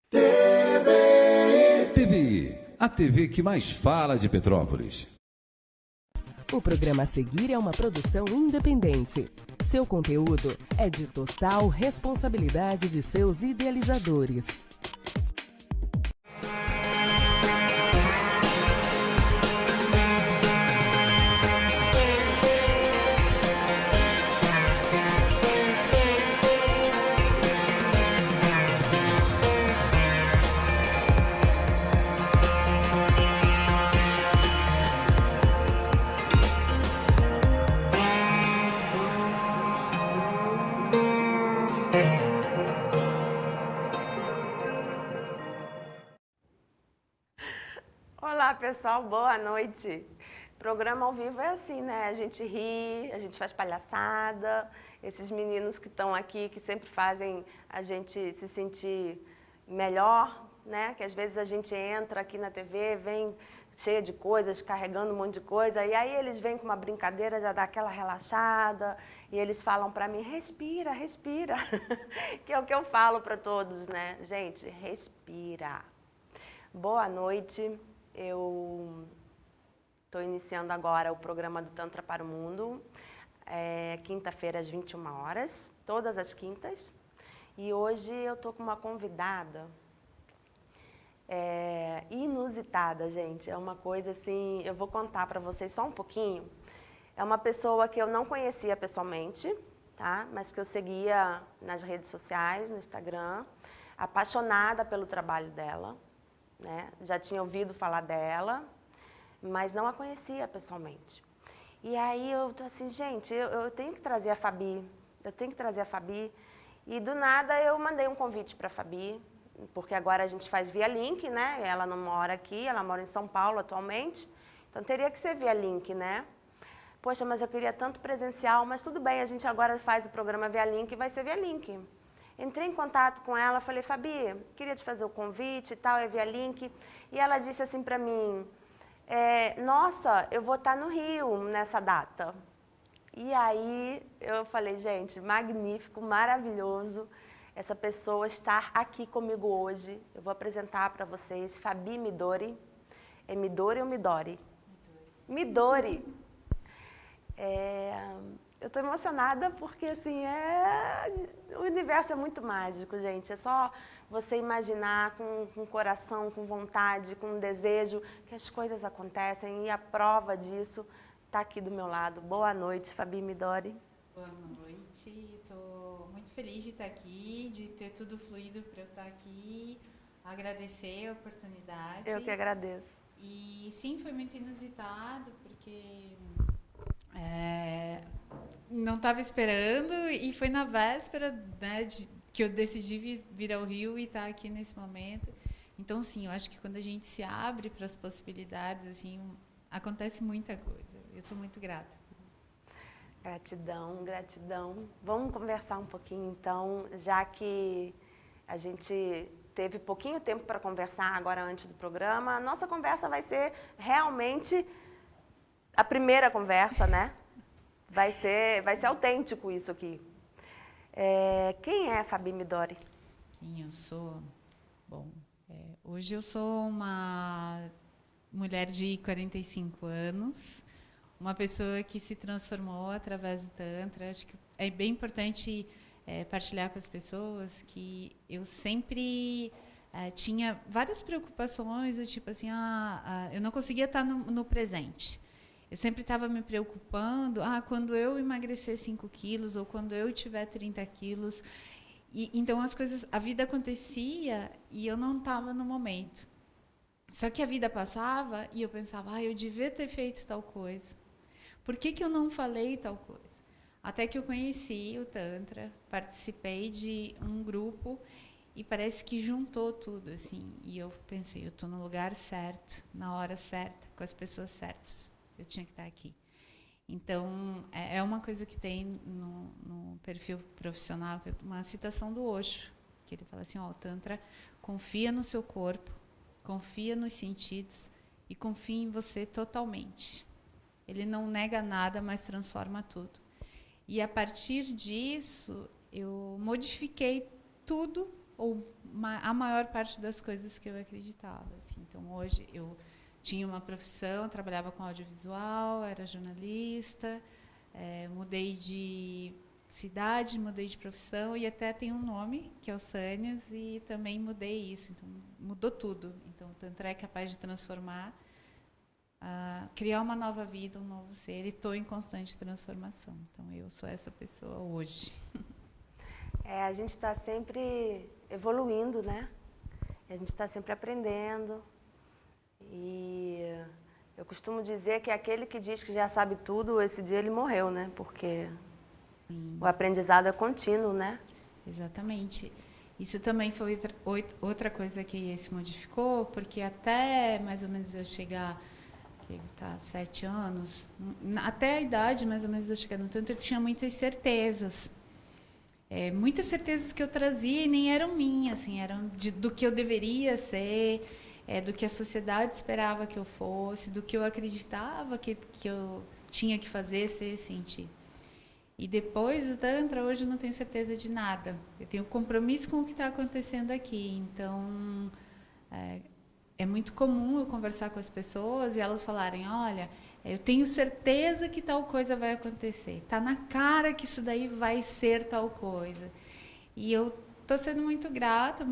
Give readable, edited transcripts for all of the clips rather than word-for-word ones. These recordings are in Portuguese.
TVI, a TV que mais fala de Petrópolis. O programa a seguir é uma produção independente. Seu conteúdo é de total responsabilidade de seus idealizadores. Olá pessoal, boa noite. Programa ao vivo é assim, né? A gente ri, a gente faz palhaçada. Esses meninos que estão aqui, que sempre fazem a gente se sentir melhor, né? Que às vezes a gente entra aqui na TV, vem cheia de coisas, carregando um monte de coisa, e aí eles vêm com uma brincadeira, já dá aquela relaxada, e eles falam pra mim, respira, respira. Que é o que eu falo pra todos, né? Gente, respira. Boa noite. Eu estou iniciando agora o programa do Tantra para o Mundo, quinta-feira às 21 horas, todas as quintas. E hoje eu estou com uma convidada inusitada, gente. É uma coisa assim, eu vou contar para vocês só um pouquinho. É uma pessoa que eu não conhecia pessoalmente, tá? Mas que eu seguia nas redes sociais, no Instagram, apaixonada pelo trabalho dela. Né? Já tinha ouvido falar dela, mas não a conhecia pessoalmente. E aí eu tô assim, gente, eu tenho que trazer a Fabi, E do nada eu mandei um convite para a Fabi, porque agora a gente faz via link, né? Ela não mora aqui, ela mora em São Paulo atualmente, então teria que ser via link, né? Poxa, mas eu queria tanto presencial, mas tudo bem, a gente agora faz o programa via link e vai ser via link. Entrei em contato com ela, falei, Fabi, queria te fazer o convite e tal, é via link. E ela disse assim pra mim, nossa, eu vou estar no Rio nessa data. E aí eu falei, gente, magnífico, maravilhoso essa pessoa estar aqui comigo hoje. Eu vou apresentar para vocês Fabi Midori. É Midori ou Midori? Midori. Eu estou emocionada porque, assim, o universo é muito mágico, gente. É só você imaginar com o coração, com vontade, com desejo, que as coisas acontecem. E a prova disso está aqui do meu lado. Boa noite, Fabi Midori. Boa noite. Estou muito feliz de estar aqui, de ter tudo fluído para eu estar aqui. Agradecer a oportunidade. Eu que agradeço. E, sim, foi muito inusitado, porque... não estava esperando e foi na véspera, né, que eu decidi vir ao Rio e estar aqui nesse momento. Então, sim, eu acho que quando a gente se abre para as possibilidades, assim, acontece muita coisa. Eu estou muito grata por isso. Gratidão, gratidão. Vamos conversar um pouquinho, então, já que a gente teve pouquinho tempo para conversar agora antes do programa. A nossa conversa vai ser realmente a primeira conversa, né? Vai ser autêntico isso aqui. Quem é a Fabi Midori? Quem eu sou? Bom, hoje eu sou uma mulher de 45 anos, uma pessoa que se transformou através do Tantra. Acho que é bem importante partilhar com as pessoas que eu sempre tinha várias preocupações, do tipo assim, eu não conseguia estar no presente. Eu sempre estava me preocupando, quando eu emagrecer 5 quilos ou quando eu tiver 30 quilos. Então, a vida acontecia e eu não estava no momento. Só que a vida passava e eu pensava, eu devia ter feito tal coisa. Por que eu não falei tal coisa? Até que eu conheci o Tantra, participei de um grupo e parece que juntou tudo, assim. E eu pensei, eu estou no lugar certo, na hora certa, com as pessoas certas. Eu tinha que estar aqui. Então, é uma coisa que tem no perfil profissional, uma citação do Osho, que ele fala assim, o Tantra confia no seu corpo, confia nos sentidos e confia em você totalmente. Ele não nega nada, mas transforma tudo. E, a partir disso, eu modifiquei tudo, ou a maior parte das coisas que eu acreditava. Assim. Então, hoje, eu tinha uma profissão, trabalhava com audiovisual, era jornalista, mudei de cidade, mudei de profissão e até tem um nome, que é o Sânias, e também mudei isso. Então, mudou tudo. Então, o Tantra é capaz de transformar, criar uma nova vida, um novo ser, e estou em constante transformação. Então, eu sou essa pessoa hoje. A gente está sempre evoluindo, né? A gente está sempre aprendendo. E eu costumo dizer que aquele que diz que já sabe tudo, esse dia ele morreu, né? Porque o aprendizado é contínuo, né? Exatamente. Isso também foi outra coisa que se modificou, porque até mais ou menos eu chegar, que tá 7 anos, até a idade mais ou menos eu chegar no tanto, eu tinha muitas certezas. Muitas certezas que eu trazia e nem eram minhas, assim, eram do que eu deveria ser, do que a sociedade esperava que eu fosse, do que eu acreditava que eu tinha que fazer, ser, sentir. E depois do Tantra, hoje eu não tenho certeza de nada. Eu tenho compromisso com o que está acontecendo aqui. Então, é muito comum eu conversar com as pessoas e elas falarem, olha, eu tenho certeza que tal coisa vai acontecer. Está na cara que isso daí vai ser tal coisa. E eu estou sendo muito grata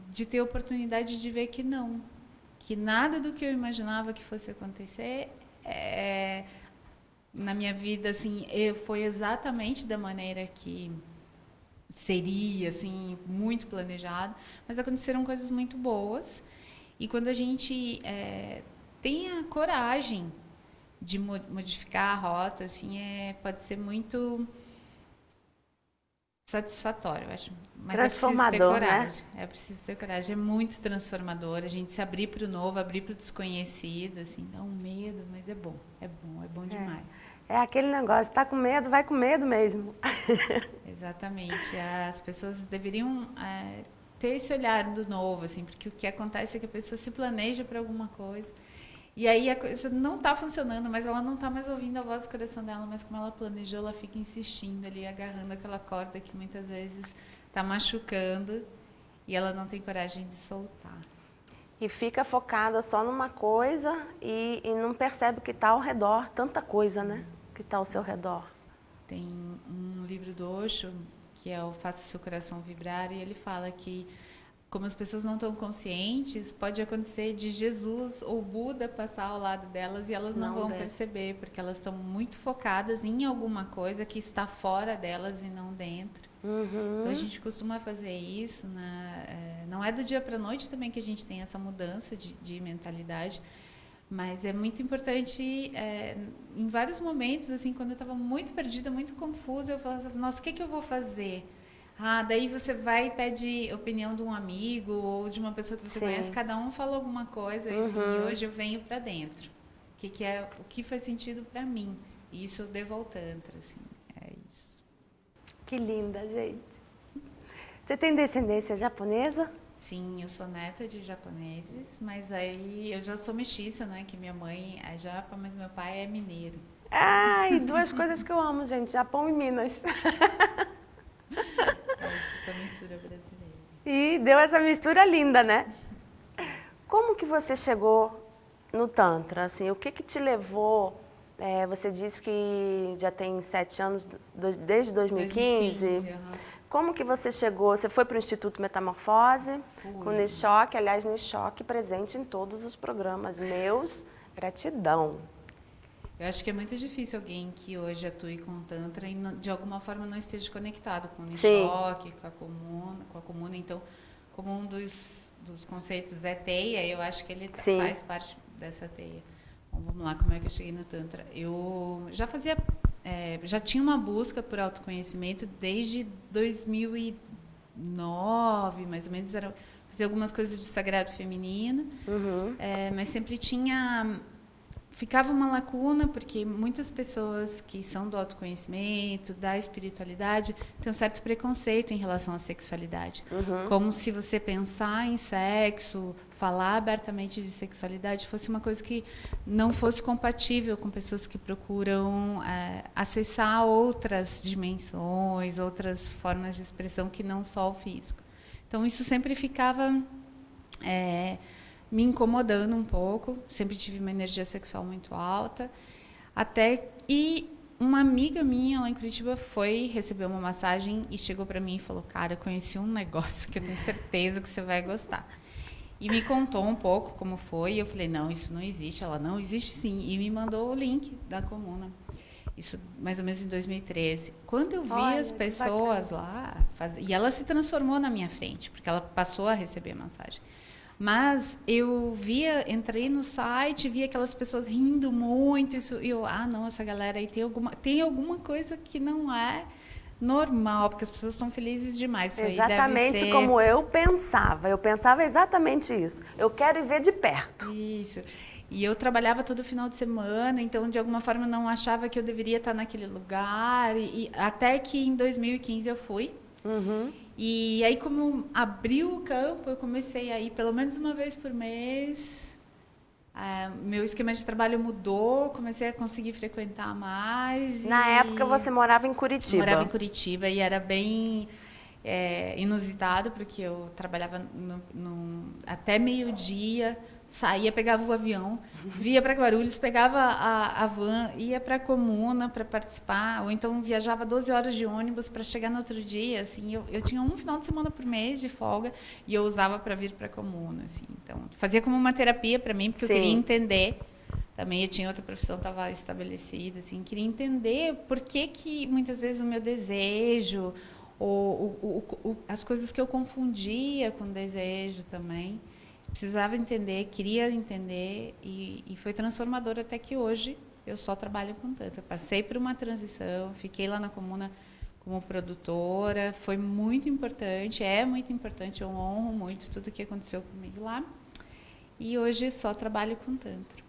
de ter a oportunidade de ver que não. Que nada do que eu imaginava que fosse acontecer na minha vida, assim, foi exatamente da maneira que seria, assim, muito planejado. Mas aconteceram coisas muito boas. E quando a gente tem a coragem de modificar a rota, assim, pode ser muito satisfatório, eu acho. Mas é preciso ter coragem. Né? É preciso ter coragem. É muito transformador. A gente se abrir para o novo, abrir para o desconhecido, assim, dá um medo, mas é bom. É bom demais. É aquele negócio, está com medo, vai com medo mesmo. Exatamente. As pessoas deveriam ter esse olhar do novo, assim, porque o que acontece é que a pessoa se planeja para alguma coisa. E aí a coisa não está funcionando, mas ela não está mais ouvindo a voz do coração dela, mas como ela planejou, ela fica insistindo ali, agarrando aquela corda que muitas vezes está machucando e ela não tem coragem de soltar. E fica focada só numa coisa e não percebe que está ao redor, tanta coisa, né? Que está ao seu redor. Tem um livro do Osho, que é o Faça Seu Coração Vibrar, e ele fala que como as pessoas não estão conscientes, pode acontecer de Jesus ou Buda passar ao lado delas e elas não vão perceber, porque elas estão muito focadas em alguma coisa que está fora delas e não dentro. Então, a gente costuma fazer isso, não é do dia para a noite também que a gente tem essa mudança de mentalidade, mas é muito importante, em vários momentos, assim, quando eu estava muito perdida, muito confusa, eu falava, nossa, o que eu vou fazer? Daí você vai e pede opinião de um amigo ou de uma pessoa que você conhece, cada um fala alguma coisa, e assim, hoje eu venho para dentro. O que faz sentido para mim? E isso eu devo ao Tantra, assim, é isso. Que linda, gente. Você tem descendência japonesa? Sim, eu sou neta de japoneses, mas aí eu já sou mestiça, né? Que minha mãe é japa, mas meu pai é mineiro. E duas coisas que eu amo, gente, Japão e Minas. Essa mistura brasileira. E deu essa mistura linda, né? Como que você chegou no Tantra? Assim, o que te levou? Você disse que já tem 7 anos, desde 2015. 2015, Como que você chegou? Você foi para o Instituto Metamorfose, com o Nishoque, aliás, Nishoque presente em todos os programas meus. Gratidão. Eu acho que é muito difícil alguém que hoje atue com o Tantra e de alguma forma não esteja conectado com o Nishoque, com a comuna. Então, como um dos conceitos é teia, eu acho que ele faz parte dessa teia. Bom, vamos lá, como é que eu cheguei no Tantra? Eu já já tinha uma busca por autoconhecimento desde 2009, mais ou menos, fazia algumas coisas de sagrado feminino, mas sempre ficava uma lacuna, porque muitas pessoas que são do autoconhecimento, da espiritualidade, têm um certo preconceito em relação à sexualidade. Como se você pensar em sexo, falar abertamente de sexualidade, fosse uma coisa que não fosse compatível com pessoas que procuram acessar outras dimensões, outras formas de expressão que não só o físico. Então, isso sempre ficava me incomodando um pouco. Sempre tive uma energia sexual muito alta. E uma amiga minha lá em Curitiba foi receber uma massagem e chegou para mim e falou: cara, eu conheci um negócio que eu tenho certeza que você vai gostar. E me contou um pouco como foi. E eu falei: não, isso não existe. Ela: não, existe sim. E me mandou o link da Comuna. Isso mais ou menos em 2013. Quando eu vi as pessoas lá, e ela se transformou na minha frente, porque ela passou a receber massagem. Mas eu entrei no site, vi aquelas pessoas rindo muito, e eu, não, essa galera aí tem alguma coisa que não é normal, porque as pessoas estão felizes demais. Isso exatamente aí deve ser... como eu pensava exatamente isso. Eu quero ir ver de perto. Isso. E eu trabalhava todo final de semana, então, de alguma forma, não achava que eu deveria estar naquele lugar. E até que em 2015 eu fui. Uhum. E aí, como abriu o campo, eu comecei a ir pelo menos uma vez por mês. Meu esquema de trabalho mudou, comecei a conseguir frequentar mais. Na época, você morava em Curitiba? Morava em Curitiba e era bem inusitado, porque eu trabalhava até meio-dia. Saía, pegava o avião, via para Guarulhos, pegava a van, ia para a Comuna para participar, ou então viajava 12 horas de ônibus para chegar no outro dia. Assim, eu tinha um final de semana por mês de folga e eu usava para vir para a Comuna. Assim, então, fazia como uma terapia para mim, porque eu queria entender. Também eu tinha outra profissão, estava estabelecida. Assim, queria entender por que muitas vezes o meu desejo, as coisas que eu confundia com desejo também. Precisava entender, queria entender e foi transformador até que hoje eu só trabalho com tantra. Passei por uma transição, fiquei lá na Comuna como produtora, foi muito importante, é muito importante, eu honro muito tudo que aconteceu comigo lá e hoje só trabalho com tantra.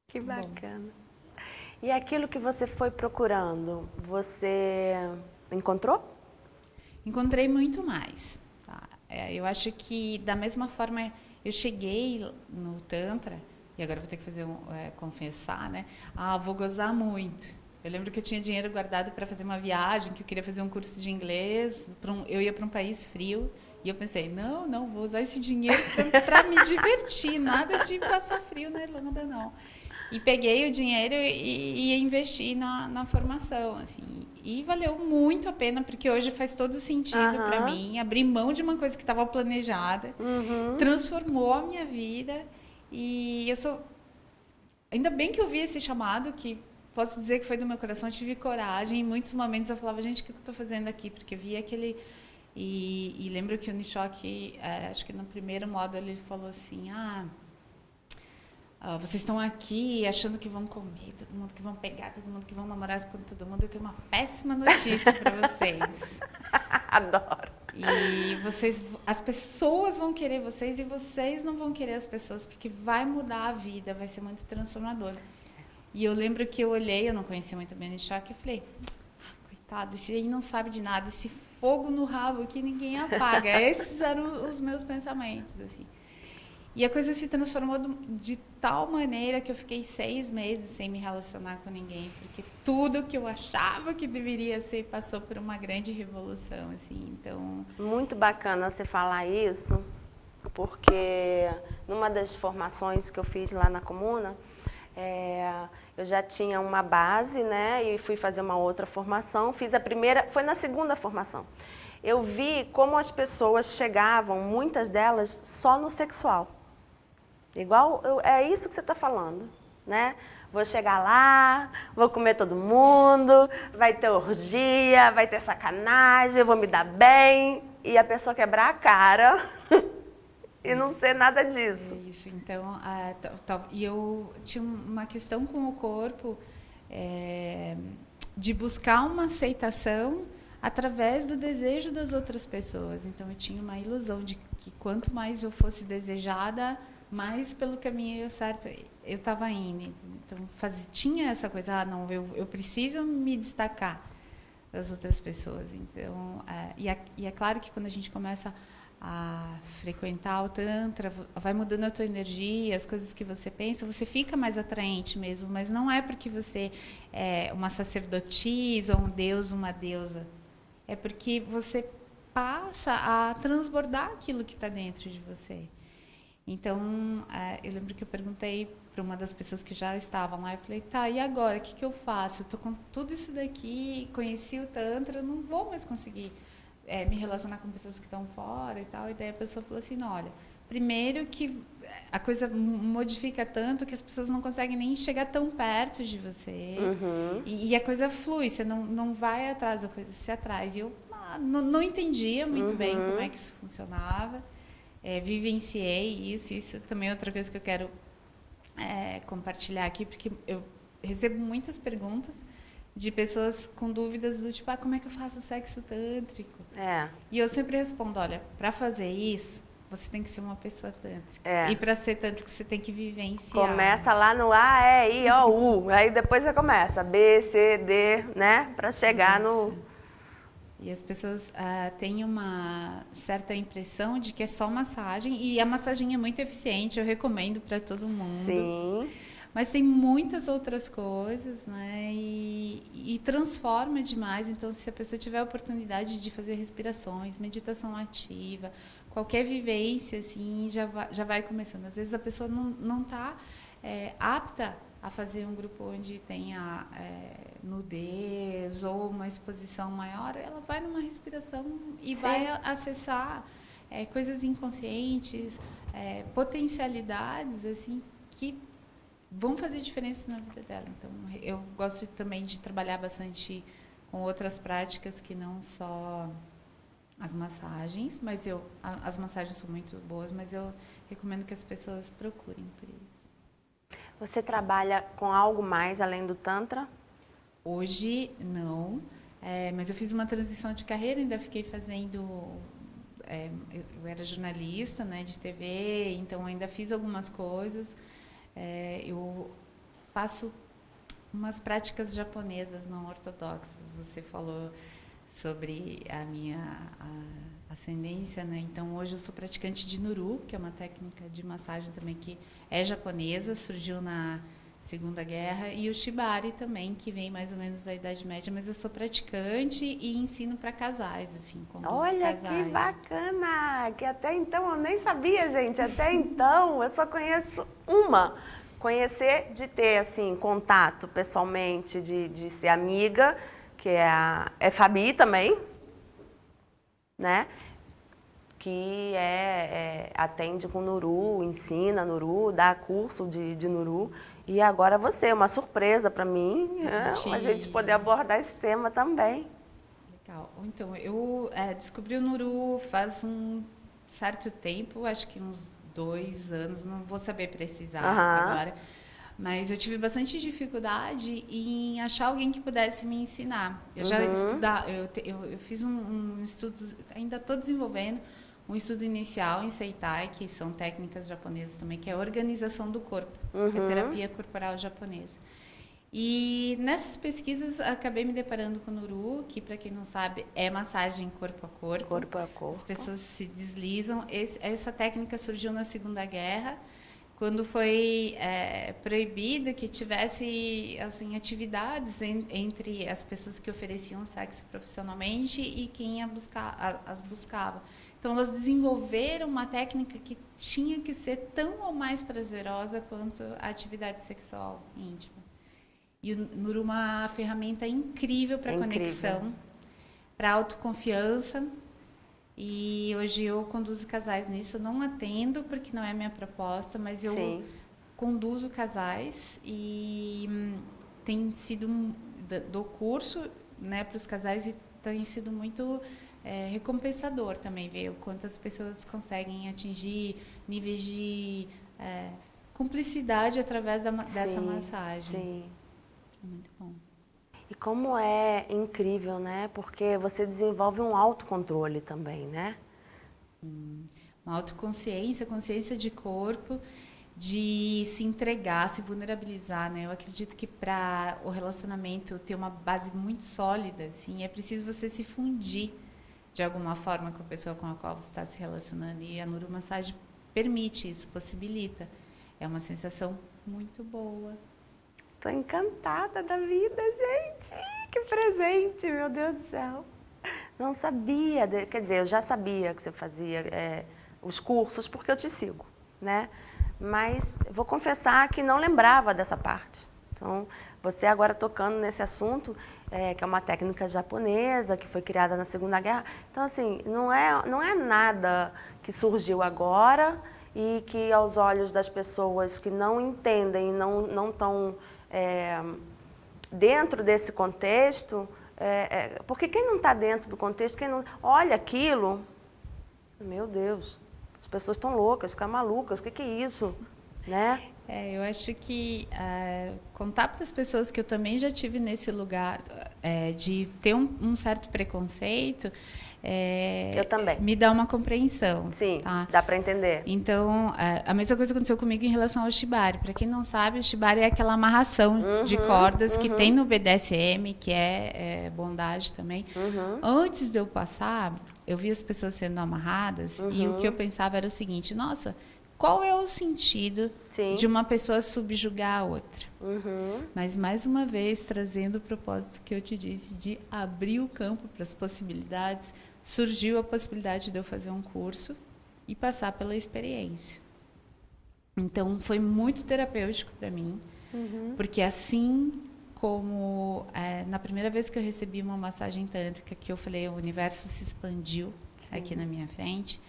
Que bacana. Bom. E aquilo que você foi procurando, você encontrou? Encontrei muito mais. Eu acho que, da mesma forma, eu cheguei no Tantra, e agora vou ter que confessar, né? Vou gozar muito. Eu lembro que eu tinha dinheiro guardado para fazer uma viagem, que eu queria fazer um curso de inglês, eu ia para um país frio, e eu pensei, não, vou usar esse dinheiro para me divertir, nada de passar frio na Irlanda, não. E peguei o dinheiro e investi na formação, assim. E valeu muito a pena, porque hoje faz todo sentido para mim. Abrir mão de uma coisa que estava planejada, transformou a minha vida. E eu sou... Ainda bem que eu vi esse chamado, que posso dizer que foi do meu coração. Eu tive coragem. Em muitos momentos eu falava, gente, o que eu estou fazendo aqui? Porque eu vi aquele... E lembro que o Nishok, acho que no primeiro módulo, ele falou assim, vocês estão aqui achando que vão comer, todo mundo que vão pegar, todo mundo que vão namorar com todo mundo. Eu tenho uma péssima notícia para vocês. Adoro. E as pessoas vão querer vocês e vocês não vão querer as pessoas, porque vai mudar a vida, vai ser muito transformador. E eu lembro que eu olhei, eu não conhecia muito bem o Nishok, e falei, coitado, esse aí não sabe de nada, esse fogo no rabo que ninguém apaga. Esses eram os meus pensamentos, assim. E a coisa se transformou de tal maneira que eu fiquei 6 meses sem me relacionar com ninguém, porque tudo que eu achava que deveria ser passou por uma grande revolução, assim. Então, muito bacana você falar isso, porque numa das formações que eu fiz lá na Comuna, eu já tinha uma base, né? E fui fazer uma outra formação. Fiz a primeira, foi na segunda formação. Eu vi como as pessoas chegavam, muitas delas, só no sexual. Igual, é isso que você está falando, né? Vou chegar lá, vou comer todo mundo, vai ter orgia, vai ter sacanagem, eu vou me dar bem. E a pessoa quebrar a cara e não ser nada disso. Isso, então, e eu tinha uma questão com o corpo de buscar uma aceitação através do desejo das outras pessoas. Então, eu tinha uma ilusão de que quanto mais eu fosse desejada, mais pelo caminho certo eu estava indo. Então, tinha essa coisa, eu preciso me destacar das outras pessoas. Então, e é claro que quando a gente começa a frequentar o Tantra, vai mudando a tua energia, as coisas que você pensa, você fica mais atraente mesmo, mas não é porque você é uma sacerdotisa, ou um deus, uma deusa. É porque você passa a transbordar aquilo que está dentro de você. Então, eu lembro que eu perguntei para uma das pessoas que já estavam lá, eu falei, tá, e agora, o que eu faço? Eu tô com tudo isso daqui, conheci o Tantra, eu não vou mais conseguir me relacionar com pessoas que estão fora e tal. E daí a pessoa falou assim, não, olha, primeiro que a coisa modifica tanto que as pessoas não conseguem nem chegar tão perto de você. E a coisa flui, você não vai atrás da coisa, você atrás. E eu não entendia muito bem como é que isso funcionava. Vivenciei isso também é outra coisa que eu quero compartilhar aqui, porque eu recebo muitas perguntas de pessoas com dúvidas do tipo, como é que eu faço sexo tântrico? E eu sempre respondo, olha, para fazer isso, você tem que ser uma pessoa tântrica. E para ser tântrico, você tem que vivenciar. Começa lá no A, E, I, O, U. Aí depois você começa B, C, D, né? Para chegar no... E as pessoas têm uma certa impressão de que é só massagem. E a massagem é muito eficiente, eu recomendo para todo mundo. Sim. Mas tem muitas outras coisas, né? E transforma demais. Então, se a pessoa tiver a oportunidade de fazer respirações, meditação ativa, qualquer vivência, assim, já vai começando. Às vezes a pessoa não está apta a fazer um grupo onde tenha nudez ou uma exposição maior, ela vai numa respiração e vai acessar coisas inconscientes, potencialidades, assim, que vão fazer diferença na vida dela. Então, eu gosto também de trabalhar bastante com outras práticas que não só as massagens, mas as massagens são muito boas, mas eu recomendo que as pessoas procurem por isso. Você trabalha com algo mais além do Tantra? Hoje, não. Mas eu fiz uma transição de carreira, ainda fiquei fazendo... eu era jornalista, né, de TV, então ainda fiz algumas coisas. Eu faço umas práticas japonesas não ortodoxas. Você falou sobre a minha ascendência, né? Então, hoje eu sou praticante de Nuru, que é uma técnica de massagem também que é japonesa, surgiu na Segunda Guerra, e o Shibari também, que vem mais ou menos da Idade Média, mas eu sou praticante e ensino para casais, assim, conduzo casais. Olha, que bacana! Que até então eu nem sabia, gente. Até então eu só conheço uma. Conhecer de ter, assim, contato pessoalmente, de ser amiga, que é Fabi também, né? Que atende com Nuru, ensina Nuru, dá curso de Nuru. E agora você, uma surpresa para mim, a gente poder abordar esse tema também. Legal. Então, eu descobri o Nuru faz um certo tempo, acho que uns 2 anos, não vou saber precisar agora. Mas eu tive bastante dificuldade em achar alguém que pudesse me ensinar. Eu já eu fiz um estudo, ainda estou desenvolvendo um estudo inicial em Seitai, que são técnicas japonesas também, que é a organização do corpo, que é a terapia corporal japonesa. E nessas pesquisas acabei me deparando com o Nuru, que, para quem não sabe, é massagem corpo a corpo. Corpo a corpo. As pessoas se deslizam. Essa técnica surgiu na Segunda Guerra, quando foi proibido que tivesse, assim, atividades entre as pessoas que ofereciam sexo profissionalmente e quem as buscava. Então, elas desenvolveram uma técnica que tinha que ser tão ou mais prazerosa quanto a atividade sexual íntima. E o Nuru é uma ferramenta incrível para conexão, para autoconfiança. E hoje eu conduzo casais nisso. Eu não atendo, porque não é a minha proposta, mas eu conduzo casais e tem sido do curso, né, para os casais, e tem sido muito recompensador também ver o quanto as pessoas conseguem atingir níveis de cumplicidade através dessa massagem. Sim. Muito bom. E como é incrível, né? Porque você desenvolve um autocontrole também, né? Uma autoconsciência, consciência de corpo, de se entregar, se vulnerabilizar, né? Eu acredito que para o relacionamento ter uma base muito sólida, assim, é preciso você se fundir de alguma forma com a pessoa com a qual você está se relacionando. E a neuromassagem permite isso, possibilita. É uma sensação muito boa. Tô encantada da vida, gente. Que presente, meu Deus do céu. Não sabia, quer dizer, eu já sabia que você fazia os cursos porque eu te sigo, né? Mas vou confessar que não lembrava dessa parte. Então, você agora tocando nesse assunto, que é uma técnica japonesa, que foi criada na Segunda Guerra. Então, assim, não é nada que surgiu agora e que aos olhos das pessoas que não entendem, não estão dentro desse contexto, porque quem não está dentro do contexto, quem não olha aquilo, meu Deus, as pessoas estão loucas, ficam malucas, o que é isso, né? Eu acho que contar para as pessoas que eu também já tive nesse lugar de ter um certo preconceito, eu também. Me dá uma compreensão. Sim, tá? dá para entender. Então, a mesma coisa aconteceu comigo em relação ao shibari. Para quem não sabe, o shibari é aquela amarração de cordas que tem no BDSM, que é bondage também. Antes de eu passar, eu vi as pessoas sendo amarradas e o que eu pensava era o seguinte: nossa, qual é o sentido de uma pessoa subjugar a outra? Mas, mais uma vez, trazendo o propósito que eu te disse de abrir o campo para as possibilidades, surgiu a possibilidade de eu fazer um curso e passar pela experiência. Então, foi muito terapêutico para mim, porque assim como na primeira vez que eu recebi uma massagem tântrica, que eu falei, o universo se expandiu aqui na minha frente,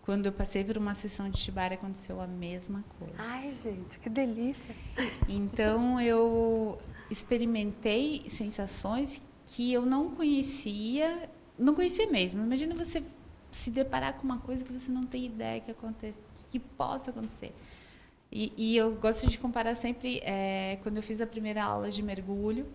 quando eu passei por uma sessão de shibari, aconteceu a mesma coisa. Ai, gente, que delícia! Então, eu experimentei sensações que eu não conhecia mesmo. Imagina você se deparar com uma coisa que você não tem ideia que possa acontecer. E eu gosto de comparar sempre quando eu fiz a primeira aula de mergulho,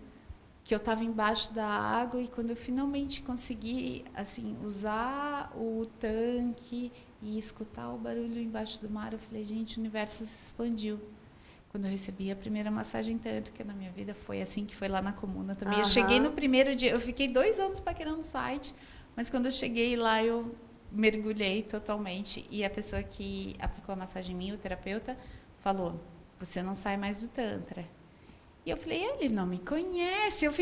que eu estava embaixo da água e quando eu finalmente consegui assim usar o tanque e escutar o barulho embaixo do mar, eu falei, gente, o universo se expandiu. Quando eu recebi a primeira massagem tântrica na minha vida, foi assim que foi lá na comuna também. Eu cheguei no primeiro dia, eu fiquei 2 anos paquerando o site, mas quando eu cheguei lá, eu mergulhei totalmente. E a pessoa que aplicou a massagem em mim, o terapeuta, falou, você não sai mais do Tantra. E eu falei, ele não me conhece. Eu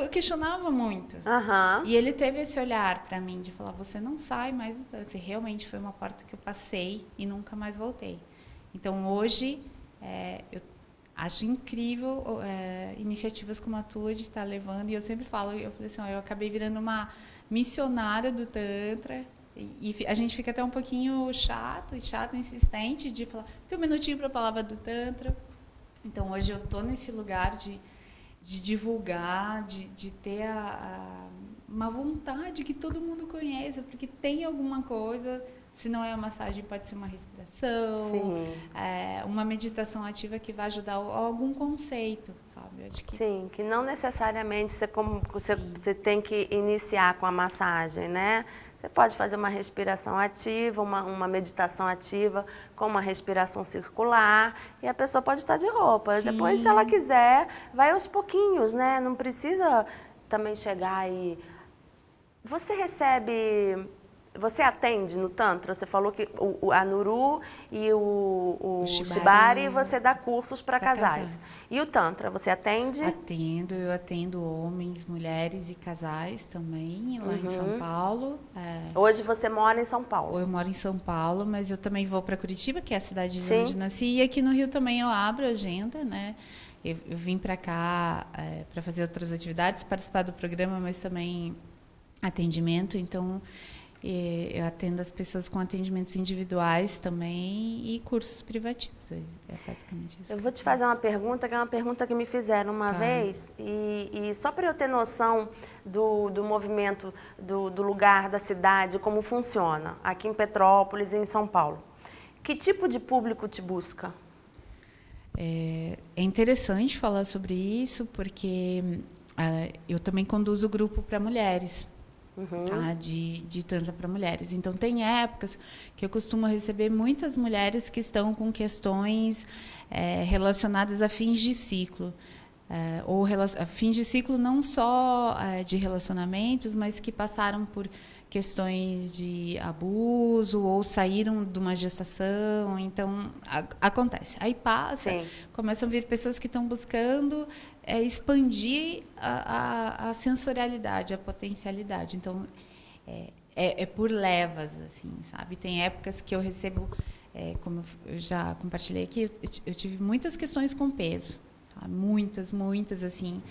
questionava muito. E ele teve esse olhar para mim de falar, você não sai mais do Tantra. E realmente foi uma porta que eu passei e nunca mais voltei. Então, hoje, eu acho incrível iniciativas como a tua de estar levando. E eu sempre falo, eu falei assim, eu acabei virando uma missionária do Tantra. E a gente fica até um pouquinho chato, insistente de falar, tem um minutinho para a palavra do Tantra. Então, hoje eu estou nesse lugar de divulgar, de ter uma vontade que todo mundo conheça, porque tem alguma coisa, se não é uma massagem, pode ser uma respiração, uma meditação ativa que vai ajudar algum conceito, sabe? Eu acho que... Sim, que não necessariamente você tem que iniciar com a massagem, né? Você pode fazer uma respiração ativa, uma meditação ativa com uma respiração circular e a pessoa pode estar de roupa. Sim. Depois, se ela quiser, vai aos pouquinhos, né? Não precisa também chegar e... Você atende no Tantra? Você falou que a Nuru e o Shibari você dá cursos para casais. E o Tantra, você atende? Eu atendo homens, mulheres e casais também, lá em São Paulo. Hoje você mora em São Paulo? Eu moro em São Paulo, mas eu também vou para Curitiba, que é a cidade de onde nasci. E aqui no Rio também eu abro a agenda, né? Eu vim para cá para fazer outras atividades, participar do programa, mas também atendimento, então... eu atendo as pessoas com atendimentos individuais também e cursos privativos. É basicamente isso. Eu vou te fazer uma pergunta, que é uma pergunta que me fizeram uma vez, e só para eu ter noção do movimento, do lugar, da cidade, como funciona, aqui em Petrópolis e em São Paulo. Que tipo de público te busca? É interessante falar sobre isso, porque eu também conduzo o grupo para mulheres. De Tantra para mulheres. Então, tem épocas que eu costumo receber muitas mulheres que estão com questões relacionadas a fins de ciclo. Ou a fins de ciclo não só de relacionamentos, mas que passaram por questões de abuso ou saíram de uma gestação. Então, acontece. Aí passa, começam a vir pessoas que estão buscando expandir a sensorialidade, a potencialidade. Então, é por levas, assim, sabe? Tem épocas que eu recebo, como eu já compartilhei aqui, eu tive muitas questões com peso, tá? Muitas, assim,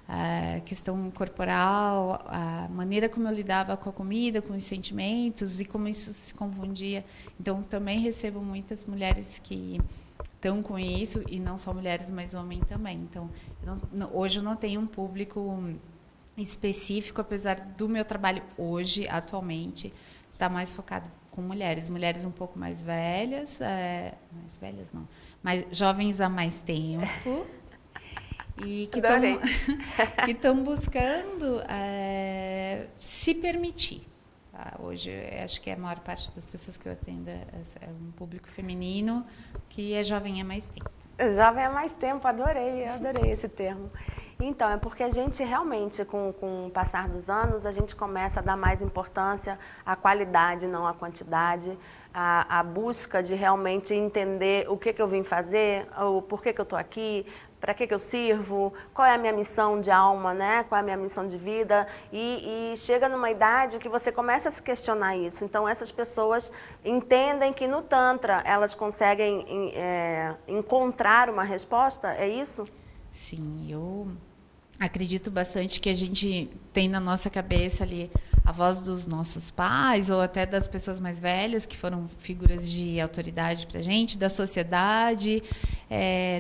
a questão corporal, a maneira como eu lidava com a comida, com os sentimentos e como isso se confundia. Então, também recebo muitas mulheres que estão com isso, e não só mulheres, mas homens também. Então, hoje eu não tenho um público específico, apesar do meu trabalho hoje, atualmente, estar mais focado com mulheres um pouco mais velhas não, mas jovens há mais tempo, e que estão buscando se permitir. Tá? Hoje, acho que a maior parte das pessoas que eu atendo é um público feminino que é jovem há mais tempo. Jovem há mais tempo, adorei esse termo. Então, é porque a gente realmente, com o passar dos anos, a gente começa a dar mais importância à qualidade, não à quantidade, à busca de realmente entender o que eu vim fazer, o porquê que eu estou aqui, para que eu sirvo, qual é a minha missão de alma, né? Qual é a minha missão de vida, e chega numa idade que você começa a se questionar isso. Então, essas pessoas entendem que no Tantra elas conseguem encontrar uma resposta, é isso? Sim, eu acredito bastante que a gente tem na nossa cabeça ali a voz dos nossos pais ou até das pessoas mais velhas que foram figuras de autoridade para a gente, da sociedade,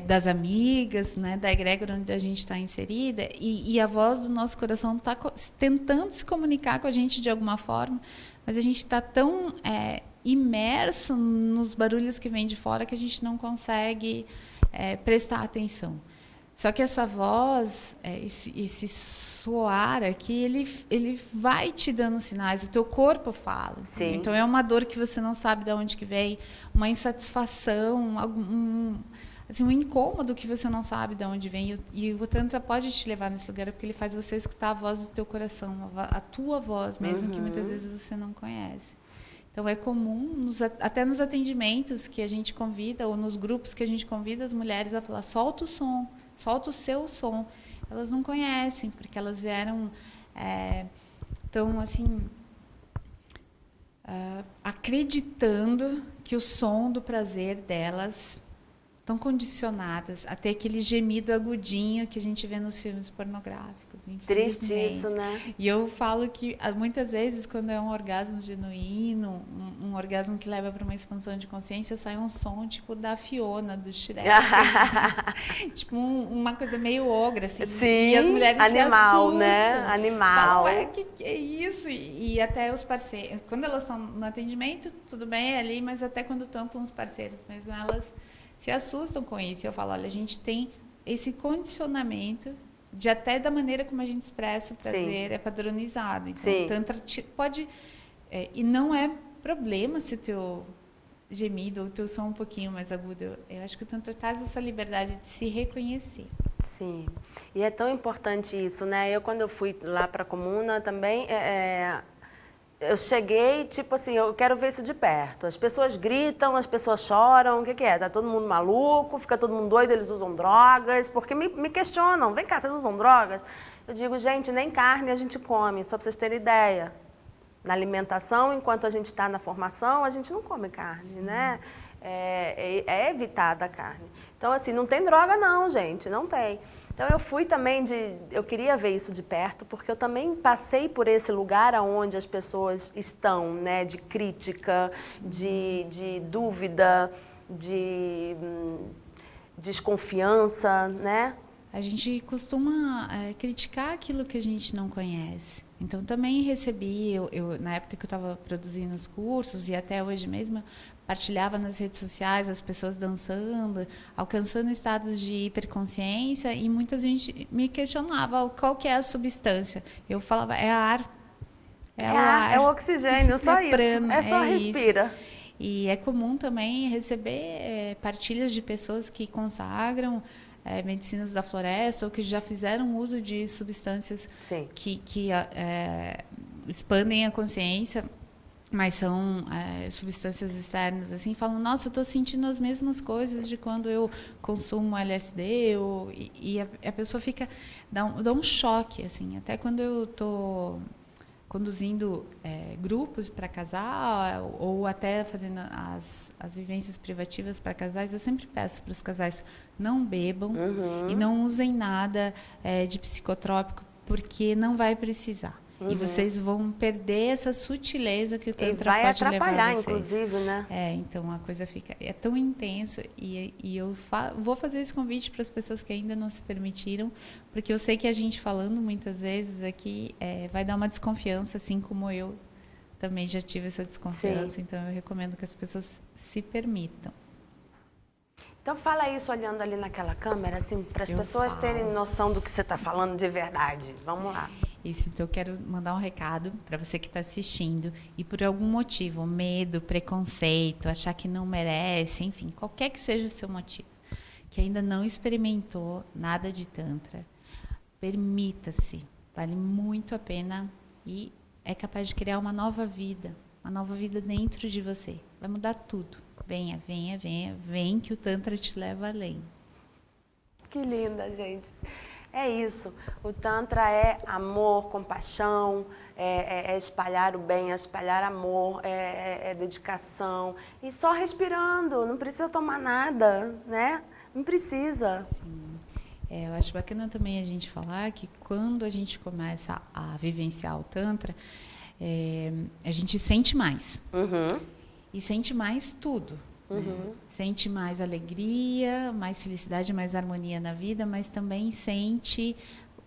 das amigas, né, da egrégora onde a gente está inserida, e a voz do nosso coração está tentando se comunicar com a gente de alguma forma, mas a gente está tão imerso nos barulhos que vêm de fora que a gente não consegue prestar atenção. Só que essa voz, esse soar aqui, ele vai te dando sinais, o teu corpo fala. Sim. Então, é uma dor que você não sabe de onde que vem, uma insatisfação, um incômodo que você não sabe de onde vem. E o Tantra pode te levar nesse lugar, porque ele faz você escutar a voz do teu coração, a tua voz, mesmo que muitas vezes você não conhece. Então, é comum, até nos atendimentos que a gente convida, ou nos grupos que a gente convida as mulheres a falar, solta o som. Solta o seu som. Elas não conhecem, porque elas vieram tão assim acreditando que o som do prazer delas estão condicionadas a ter aquele gemido agudinho que a gente vê nos filmes pornográficos. Triste isso, né? E eu falo que muitas vezes, quando é um orgasmo genuíno, um orgasmo que leva para uma expansão de consciência, sai um som tipo da Fiona, do Shrek. Assim, tipo uma coisa meio ogra, assim. Sim, e as mulheres animal, se assustam. Né? Animal. Falam, que é isso? E até os parceiros, quando elas estão no atendimento, tudo bem, é ali, mas até quando estão com os parceiros mesmo, elas se assustam com isso. Eu falo, olha, a gente tem esse condicionamento de até da maneira como a gente expressa o prazer. Sim. É padronizado. Então, o Tantra pode... e não é problema se o teu gemido ou o teu som um pouquinho mais agudo. Eu acho que o Tantra traz essa liberdade de se reconhecer. Sim. E é tão importante isso, né? Quando eu fui lá para a comuna também... eu cheguei, tipo assim, eu quero ver isso de perto. As pessoas gritam, as pessoas choram, o que é? Tá todo mundo maluco, fica todo mundo doido, eles usam drogas, porque me questionam, vem cá, vocês usam drogas? Eu digo, gente, nem carne a gente come, só para vocês terem ideia. Na alimentação, enquanto a gente está na formação, a gente não come carne, né? É evitada a carne. Então, assim, não tem droga não, gente, não tem. Então, eu fui também eu queria ver isso de perto, porque eu também passei por esse lugar onde as pessoas estão, né? De crítica, de dúvida, de desconfiança, né? A gente costuma criticar aquilo que a gente não conhece. Então, também recebi, eu na época que eu estava produzindo os cursos, e até hoje mesmo, partilhava nas redes sociais as pessoas dançando, alcançando estados de hiperconsciência, e muita gente me questionava qual que é a substância. Eu falava, é ar. É o ar. É o oxigênio, só isso. Prana, é só respira. Isso. E é comum também receber partilhas de pessoas que consagram medicinas da floresta ou que já fizeram uso de substâncias que expandem a consciência, mas são substâncias externas, assim, falam, nossa, eu estou sentindo as mesmas coisas de quando eu consumo LSD, e a pessoa dá um choque, assim, até quando eu estou conduzindo grupos para casal ou até fazendo as vivências privativas para casais, eu sempre peço para os casais não bebam e não usem nada de psicotrópico, porque não vai precisar. E vocês vão perder essa sutileza que o Tantra pode levar vocês. Inclusive, né? Então a coisa fica... É tão intenso. E eu vou fazer esse convite para as pessoas que ainda não se permitiram, porque eu sei que a gente falando muitas vezes aqui vai dar uma desconfiança, assim como eu também já tive essa desconfiança. Sim. Então eu recomendo que as pessoas se permitam. Então fala isso olhando ali naquela câmera, assim, para as pessoas terem noção do que você está falando de verdade. Vamos lá. Isso, então eu quero mandar um recado para você que está assistindo e por algum motivo, medo, preconceito, achar que não merece, enfim, qualquer que seja o seu motivo, que ainda não experimentou nada de Tantra, permita-se, vale muito a pena e é capaz de criar uma nova vida dentro de você. Vai mudar tudo. Venha, venha, venha, vem que o Tantra te leva além. Que linda, gente. É isso. O Tantra é amor, compaixão, é espalhar o bem, é espalhar amor, é dedicação. E só respirando, não precisa tomar nada, né? Não precisa. Sim. Eu acho bacana também a gente falar que quando a gente começa a vivenciar o Tantra, a gente sente mais. E sente mais tudo. Né? Sente mais alegria, mais felicidade, mais harmonia na vida, mas também sente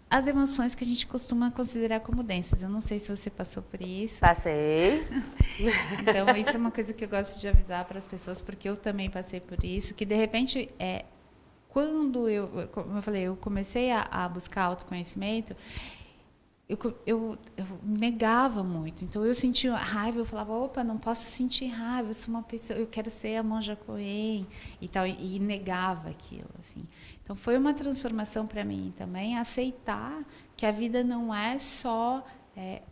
as emoções que a gente costuma considerar como densas. Eu não sei se você passou por isso. Passei. Então, isso é uma coisa que eu gosto de avisar para as pessoas, porque eu também passei por isso, que de repente, quando como eu falei, eu comecei a buscar autoconhecimento, eu negava muito. Então, eu sentia raiva, eu falava, opa, não posso sentir raiva, eu sou uma pessoa, eu quero ser a monja Koen e tal, e negava aquilo, assim. Então, foi uma transformação para mim também, aceitar que a vida não é só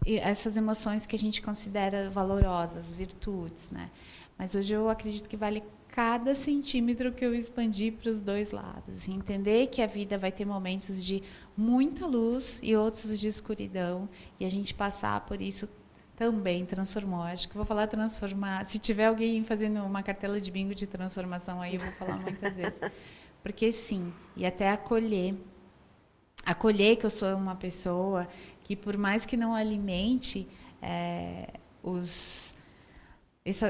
essas emoções que a gente considera valorosas, virtudes, né? Mas hoje eu acredito que vale cada centímetro que eu expandi para os dois lados. Assim, entender que a vida vai ter momentos de muita luz e outros de escuridão, e a gente passar por isso também transformou. Acho que vou falar transformar. Se tiver alguém fazendo uma cartela de bingo de transformação aí, eu vou falar muitas vezes. Porque sim, e até acolher que eu sou uma pessoa que, por mais que não alimente